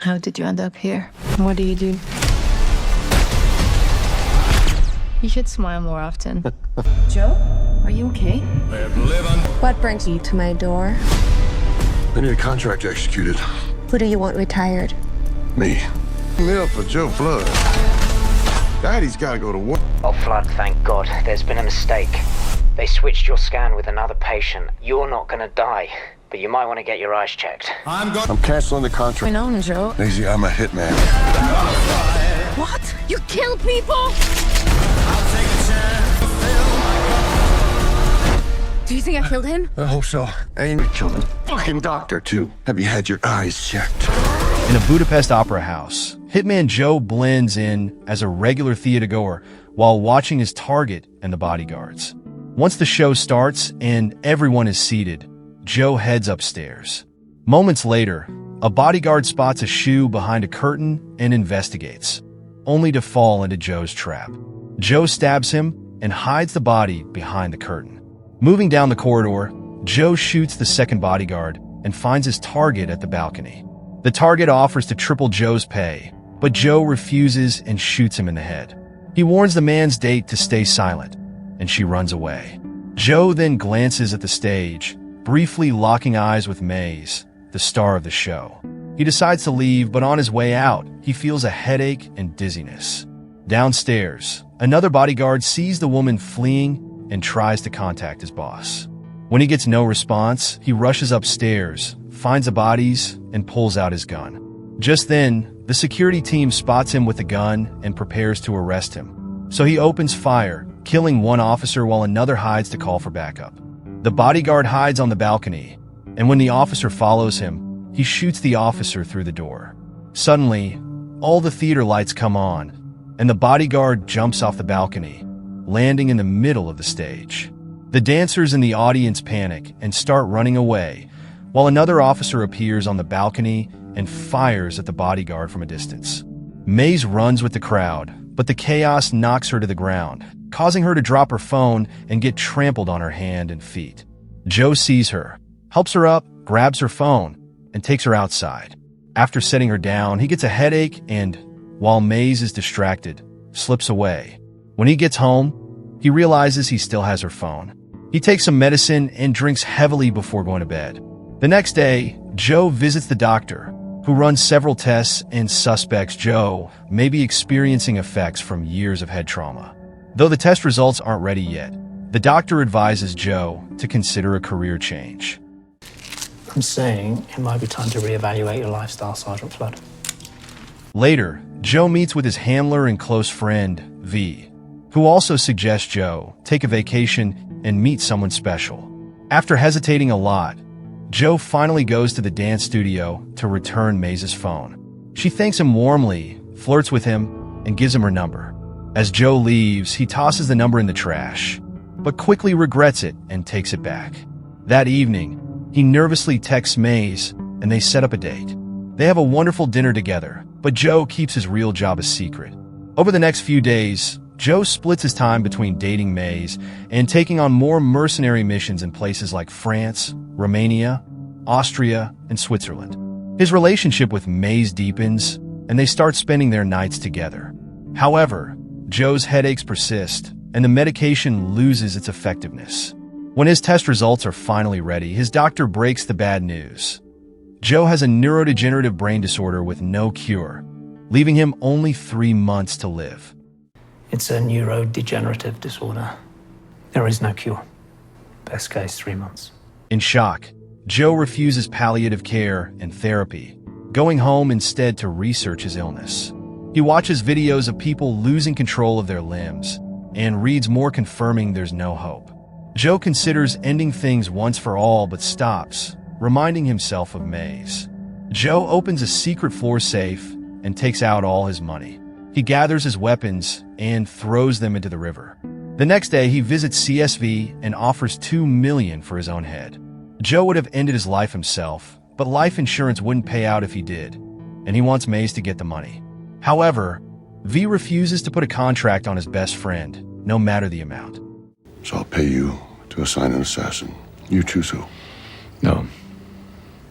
How did you end up here? What do you do? You should smile more often. Joe, are you okay? What brings you to my door? I need a contract executed. Who do you want retired? Me. Live for Joe Flood. Daddy's gotta go to work. Oh, Flood, thank God. There's been a mistake. They switched your scan with another patient. You're not gonna die, but you might want to get your eyes checked. I'm canceling the contract. I know, Joe. Daisy, I'm a hitman. What? You kill people? Do you think I killed him? I hope so. And you killed a fucking doctor, too. Have you had your eyes checked? In a Budapest opera house, Hitman Joe blends in as a regular theatergoer while watching his target and the bodyguards. Once the show starts and everyone is seated, Joe heads upstairs. Moments later, a bodyguard spots a shoe behind a curtain and investigates, only to fall into Joe's trap. Joe stabs him and hides the body behind the curtain. Moving down the corridor, Joe shoots the second bodyguard and finds his target at the balcony. The target offers to triple Joe's pay, but Joe refuses and shoots him in the head. He warns the man's date to stay silent, and she runs away. Joe then glances at the stage, briefly locking eyes with Maze, the star of the show. He decides to leave, but on his way out, he feels a headache and dizziness. Downstairs, another bodyguard sees the woman fleeing and tries to contact his boss. When he gets no response, he rushes upstairs, finds the bodies, and pulls out his gun. Just then, the security team spots him with a gun and prepares to arrest him. So he opens fire, killing one officer while another hides to call for backup. The bodyguard hides on the balcony, and when the officer follows him, he shoots the officer through the door. Suddenly, all the theater lights come on, and the bodyguard jumps off the balcony, landing in the middle of the stage. The dancers in the audience panic and start running away, while another officer appears on the balcony and fires at the bodyguard from a distance. Maze runs with the crowd, but the chaos knocks her to the ground, causing her to drop her phone and get trampled on her hand and feet. Joe sees her, helps her up, grabs her phone, and takes her outside. After setting her down, he gets a headache and, while Maze is distracted, slips away. When he gets home, he realizes he still has her phone. He takes some medicine and drinks heavily before going to bed. The next day, Joe visits the doctor, who runs several tests and suspects Joe may be experiencing effects from years of head trauma. Though the test results aren't ready yet, the doctor advises Joe to consider a career change. I'm saying it might be time to reevaluate your lifestyle, Sergeant Flood. Later, Joe meets with his handler and close friend, V, who also suggests Joe take a vacation and meet someone special. After hesitating a lot, Joe finally goes to the dance studio to return Maze's phone. She thanks him warmly, flirts with him, and gives him her number. As Joe leaves, he tosses the number in the trash, but quickly regrets it and takes it back. That evening, he nervously texts Maze, and they set up a date. They have a wonderful dinner together, but Joe keeps his real job a secret. Over the next few days, Joe splits his time between dating Maze and taking on more mercenary missions in places like France, Romania, Austria, and Switzerland. His relationship with Maze deepens, and they start spending their nights together. However, Joe's headaches persist, and the medication loses its effectiveness. When his test results are finally ready, his doctor breaks the bad news. Joe has a neurodegenerative brain disorder with no cure, leaving him only 3 months to live. It's a neurodegenerative disorder. There is no cure. Best case, 3 months. In shock, Joe refuses palliative care and therapy, going home instead to research his illness. He watches videos of people losing control of their limbs and reads more confirming there's no hope. Joe considers ending things once for all but stops, reminding himself of Maze. Joe opens a secret floor safe and takes out all his money. He gathers his weapons and throws them into the river. The next day, he visits CSV and offers $2 million for his own head. Joe would have ended his life himself, but life insurance wouldn't pay out if he did, and he wants Maze to get the money. However, V refuses to put a contract on his best friend, no matter the amount. So I'll pay you to assign an assassin. You choose who. No.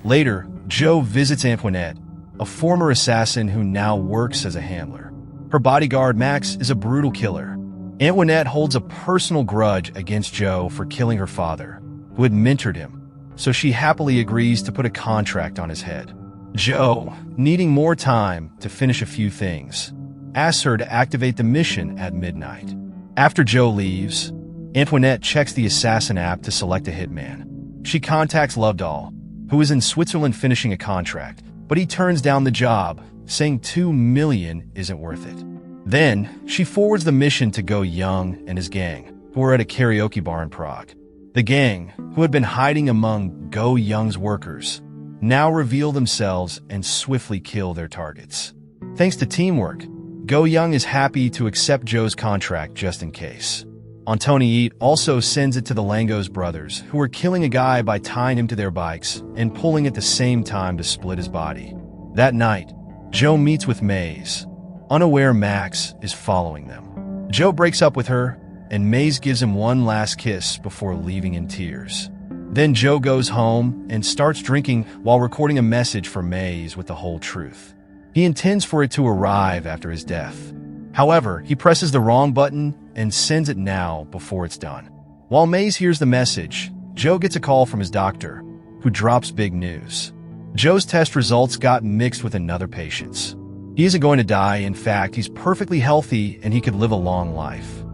Later, Joe visits Antoinette, a former assassin who now works as a handler. Her bodyguard, Max, is a brutal killer. Antoinette holds a personal grudge against Joe for killing her father, who had mentored him, so she happily agrees to put a contract on his head. Joe, needing more time to finish a few things, asks her to activate the mission at midnight. After Joe leaves, Antoinette checks the assassin app to select a hitman. She contacts Lovedoll, who is in Switzerland finishing a contract, but he turns down the job, saying $2 million isn't worth it. Then, she forwards the mission to Go Young and his gang, who are at a karaoke bar in Prague. The gang, who had been hiding among Go Young's workers, now reveal themselves and swiftly kill their targets. Thanks to teamwork, Go Young is happy to accept Joe's contract just in case. Antoni Eat also sends it to the Langos brothers, who are killing a guy by tying him to their bikes and pulling at the same time to split his body. That night, Joe meets with Maze, unaware Max is following them. Joe breaks up with her, and Maze gives him one last kiss before leaving in tears. Then Joe goes home and starts drinking while recording a message for Maze with the whole truth. He intends for it to arrive after his death. However, he presses the wrong button and sends it now before it's done. While Maze hears the message, Joe gets a call from his doctor, who drops big news. Joe's test results got mixed with another patient's. He isn't going to die. In fact, he's perfectly healthy and he could live a long life.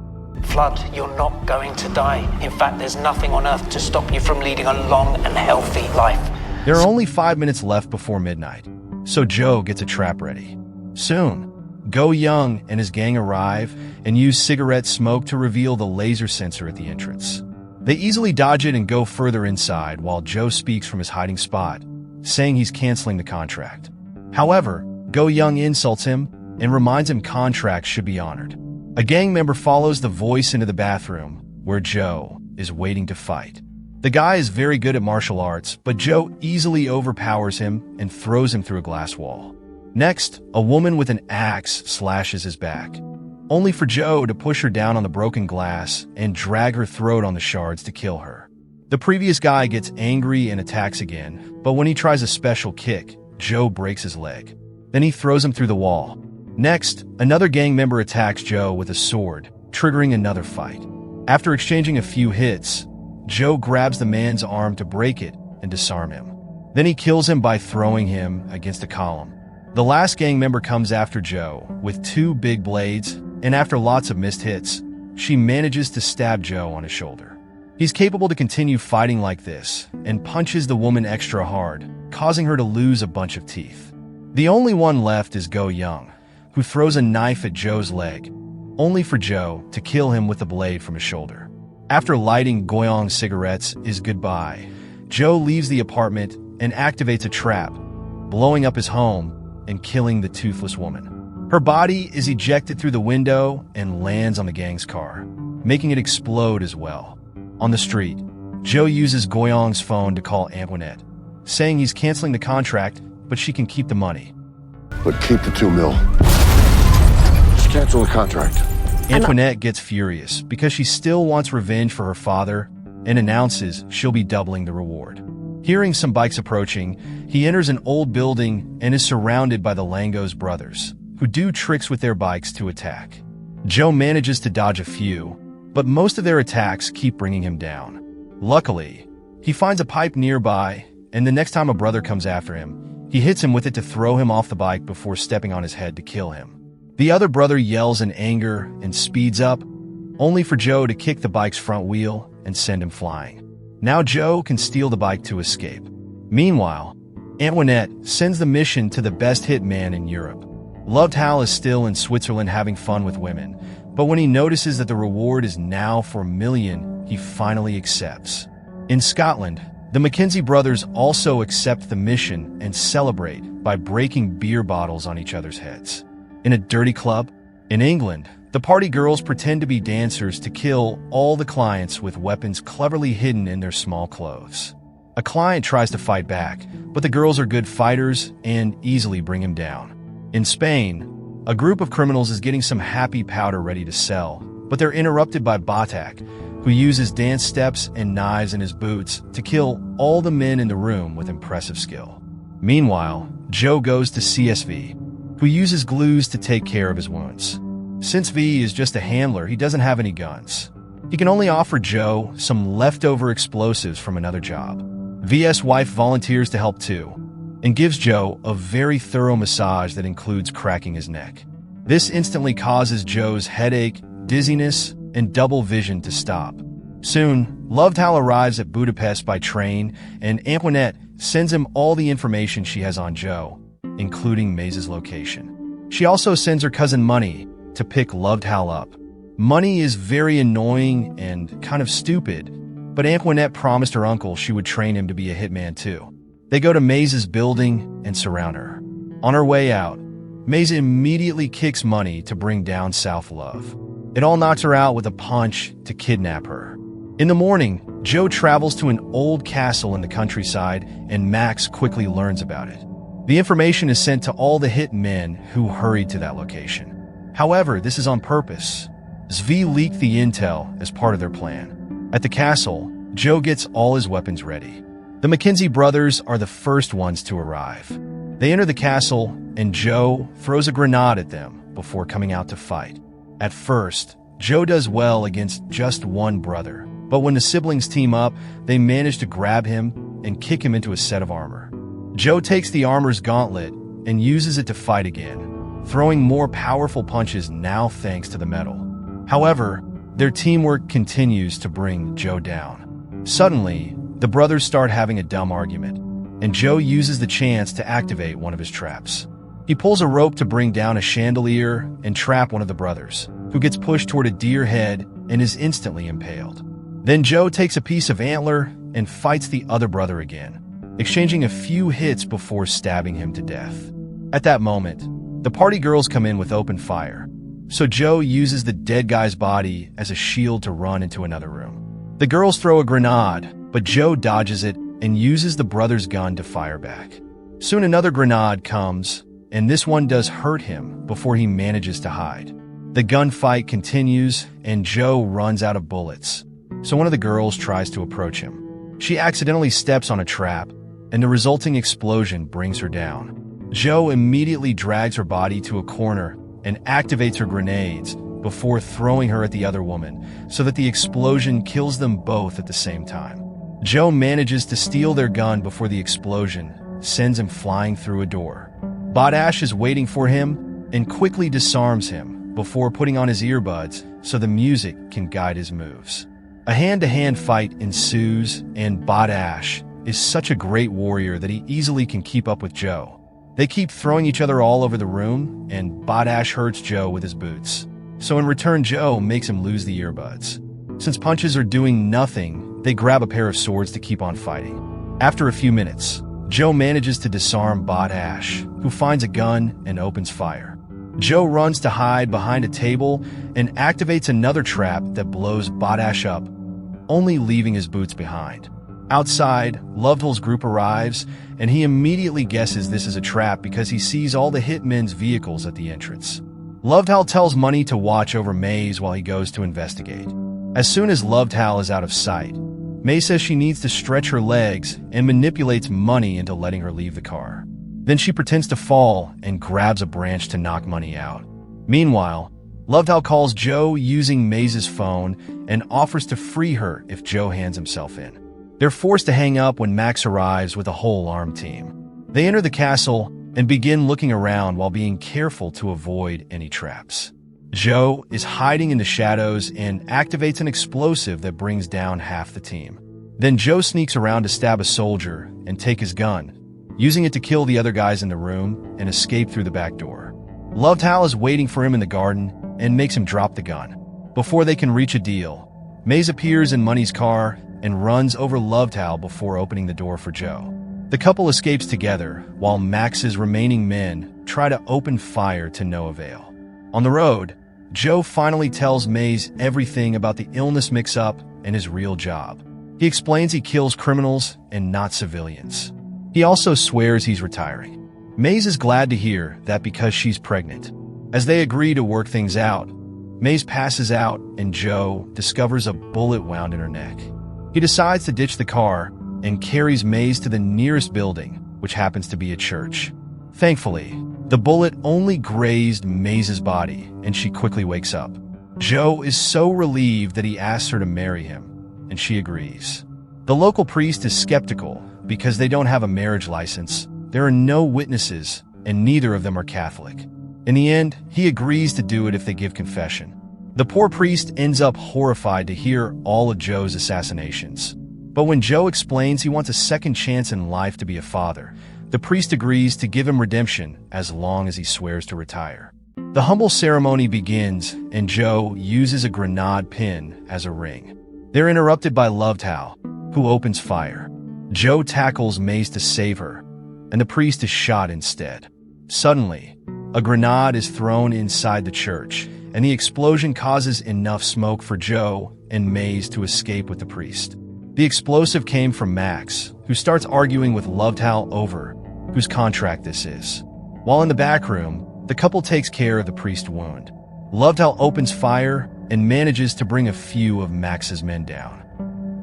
Flood, you're not going to die. In fact, there's nothing on earth to stop you from leading a long and healthy life. There are only 5 minutes left before midnight, so Joe gets a trap ready. Soon, Go Young and his gang arrive and use cigarette smoke to reveal the laser sensor at the entrance. They easily dodge it and go further inside while Joe speaks from his hiding spot, saying he's canceling the contract. However, Go Young insults him and reminds him contracts should be honored. A gang member follows the voice into the bathroom, where Joe is waiting to fight. The guy is very good at martial arts, but Joe easily overpowers him and throws him through a glass wall. Next, a woman with an axe slashes his back, only for Joe to push her down on the broken glass and drag her throat on the shards to kill her. The previous guy gets angry and attacks again, but when he tries a special kick, Joe breaks his leg. Then he throws him through the wall. Next, another gang member attacks Joe with a sword, triggering another fight. After exchanging a few hits, Joe grabs the man's arm to break it and disarm him. Then he kills him by throwing him against a column. The last gang member comes after Joe with 2 big blades, and after lots of missed hits, she manages to stab Joe on his shoulder. He's capable to continue fighting like this and punches the woman extra hard, causing her to lose a bunch of teeth. The only one left is Go Young, who throws a knife at Joe's leg, only for Joe to kill him with the blade from his shoulder. After lighting Go Young's cigarettes is goodbye, Joe leaves the apartment and activates a trap, blowing up his home and killing the toothless woman. Her body is ejected through the window and lands on the gang's car, making it explode as well. On the street, Joe uses Go Young's phone to call Antoinette, saying he's canceling the contract, but she can keep the money. But keep the $2 million. Just cancel the contract. Antoinette gets furious because she still wants revenge for her father and announces she'll be doubling the reward. Hearing some bikes approaching, he enters an old building and is surrounded by the Langos brothers, who do tricks with their bikes to attack. Joe manages to dodge a few, but most of their attacks keep bringing him down. Luckily, he finds a pipe nearby, and the next time a brother comes after him, he hits him with it to throw him off the bike before stepping on his head to kill him. The other brother yells in anger and speeds up, only for Joe to kick the bike's front wheel and send him flying. Now Joe can steal the bike to escape. Meanwhile, Antoinette sends the mission to the best hitman in Europe. Loved Hal is still in Switzerland having fun with women, but when he notices that the reward is now for $1 million, he finally accepts. In Scotland, the Mackenzie brothers also accept the mission and celebrate by breaking beer bottles on each other's heads. In a dirty club in England, the party girls pretend to be dancers to kill all the clients with weapons cleverly hidden in their small clothes. A client tries to fight back, but the girls are good fighters and easily bring him down. In Spain, a group of criminals is getting some happy powder ready to sell, but they're interrupted by Batak, who uses dance steps and knives in his boots to kill all the men in the room with impressive skill. Meanwhile, Joe goes to CSV, who uses glues to take care of his wounds. Since V is just a handler, he doesn't have any guns. He can only offer Joe some leftover explosives from another job. V's wife volunteers to help too, and gives Joe a very thorough massage that includes cracking his neck. This instantly causes Joe's headache, dizziness, and double vision to stop. Soon, Lovedhal arrives at Budapest by train, and Antoinette sends him all the information she has on Joe, including Maze's location. She also sends her cousin Money to pick Lovedhal up. Money is very annoying and kind of stupid, but Antoinette promised her uncle she would train him to be a hitman too. They go to Maze's building and surround her. On her way out, Maze immediately kicks Money to bring down South Love. It all knocks her out with a punch to kidnap her. In the morning, Joe travels to an old castle in the countryside, and Max quickly learns about it. The information is sent to all the hitmen who hurried to that location. However, this is on purpose. Zvi leaked the intel as part of their plan. At the castle, Joe gets all his weapons ready. The McKenzie brothers are the first ones to arrive. They enter the castle, and Joe throws a grenade at them before coming out to fight. At first, Joe does well against just one brother, but when the siblings team up, they manage to grab him and kick him into a set of armor. Joe takes the armor's gauntlet and uses it to fight again, throwing more powerful punches now thanks to the metal. However, their teamwork continues to bring Joe down. Suddenly, the brothers start having a dumb argument, and Joe uses the chance to activate one of his traps. He pulls a rope to bring down a chandelier and trap one of the brothers, who gets pushed toward a deer head and is instantly impaled. Then Joe takes a piece of antler and fights the other brother again, exchanging a few hits before stabbing him to death. At that moment, the party girls come in with open fire, so Joe uses the dead guy's body as a shield to run into another room. The girls throw a grenade, but Joe dodges it and uses the brother's gun to fire back. Soon another grenade comes, and this one does hurt him before he manages to hide. The gunfight continues, and Joe runs out of bullets, so one of the girls tries to approach him. She accidentally steps on a trap, and the resulting explosion brings her down. Joe immediately drags her body to a corner and activates her grenades before throwing her at the other woman so that the explosion kills them both at the same time. Joe manages to steal their gun before the explosion sends him flying through a door. Badash is waiting for him and quickly disarms him before putting on his earbuds so the music can guide his moves. A hand-to-hand fight ensues, and Badash is such a great warrior that he easily can keep up with Joe. They keep throwing each other all over the room, and Badash hurts Joe with his boots. So in return, Joe makes him lose the earbuds. Since punches are doing nothing, they grab a pair of swords to keep on fighting. After a few minutes, Joe manages to disarm Badash, who finds a gun and opens fire. Joe runs to hide behind a table and activates another trap that blows Badash up, only leaving his boots behind. Outside, Lovedhal's group arrives, and he immediately guesses this is a trap because he sees all the hitmen's vehicles at the entrance. Lovedhal tells Money to watch over Maze while he goes to investigate. As soon as Lovedhal is out of sight, May says she needs to stretch her legs and manipulates Money into letting her leave the car. Then she pretends to fall and grabs a branch to knock Money out. Meanwhile, Lovedhal calls Joe using Maze's phone and offers to free her if Joe hands himself in. They're forced to hang up when Max arrives with a whole armed team. They enter the castle and begin looking around while being careful to avoid any traps. Joe is hiding in the shadows and activates an explosive that brings down half the team. Then Joe sneaks around to stab a soldier and take his gun, using it to kill the other guys in the room and escape through the back door. Lovedhal is waiting for him in the garden and makes him drop the gun. Before they can reach a deal, Maze appears in Money's car and runs over Lovedhal before opening the door for Joe. The couple escapes together, while Max's remaining men try to open fire to no avail. On the road, Joe finally tells Maze everything about the illness mix-up and his real job. He explains he kills criminals and not civilians. He also swears he's retiring. Maze is glad to hear that because she's pregnant. As they agree to work things out, Maze passes out and Joe discovers a bullet wound in her neck. He decides to ditch the car and carries Maze to the nearest building, which happens to be a church. Thankfully, the bullet only grazed Maze's body, and she quickly wakes up. Joe is so relieved that he asks her to marry him, and she agrees. The local priest is skeptical because they don't have a marriage license, there are no witnesses, and neither of them are Catholic. In the end, he agrees to do it if they give confession. The poor priest ends up horrified to hear all of Joe's assassinations. But when Joe explains he wants a second chance in life to be a father, the priest agrees to give him redemption as long as he swears to retire. The humble ceremony begins, and Joe uses a grenade pin as a ring. They're interrupted by Lovetal, who opens fire. Joe tackles Maze to save her, and the priest is shot instead. Suddenly, a grenade is thrown inside the church, and the explosion causes enough smoke for Joe and Maze to escape with the priest. The explosive came from Max, who starts arguing with Lovetal over whose contract this is. While in the back room, the couple takes care of the priest's wound. Lovetal opens fire and manages to bring a few of Max's men down.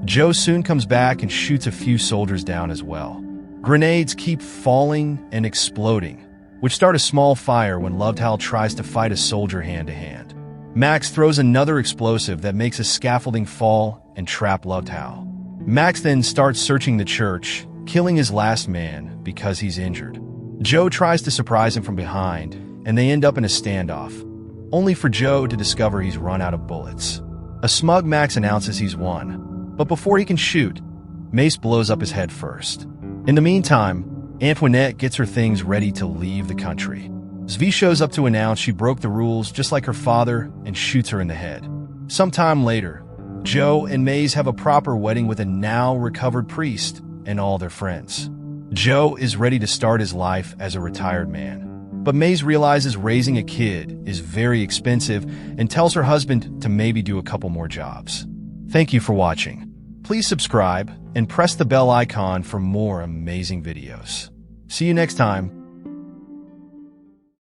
Joe soon comes back and shoots a few soldiers down as well. Grenades keep falling and exploding, which start a small fire when Lovetal tries to fight a soldier hand-to-hand. Max throws another explosive that makes a scaffolding fall and trap Lovetal. Max then starts searching the church, killing his last man because he's injured. Joe tries to surprise him from behind, and they end up in a standoff, only for Joe to discover he's run out of bullets. A smug Max announces he's won, but before he can shoot, Mace blows up his head first. In the meantime, Antoinette gets her things ready to leave the country. Zvi shows up to announce she broke the rules just like her father and shoots her in the head. Sometime later, Joe and Maze have a proper wedding with a now recovered priest and all their friends. Joe is ready to start his life as a retired man, but Maze realizes raising a kid is very expensive and tells her husband to maybe do a couple more jobs. Thank you for watching. Please subscribe and press the bell icon for more amazing videos. See you next time.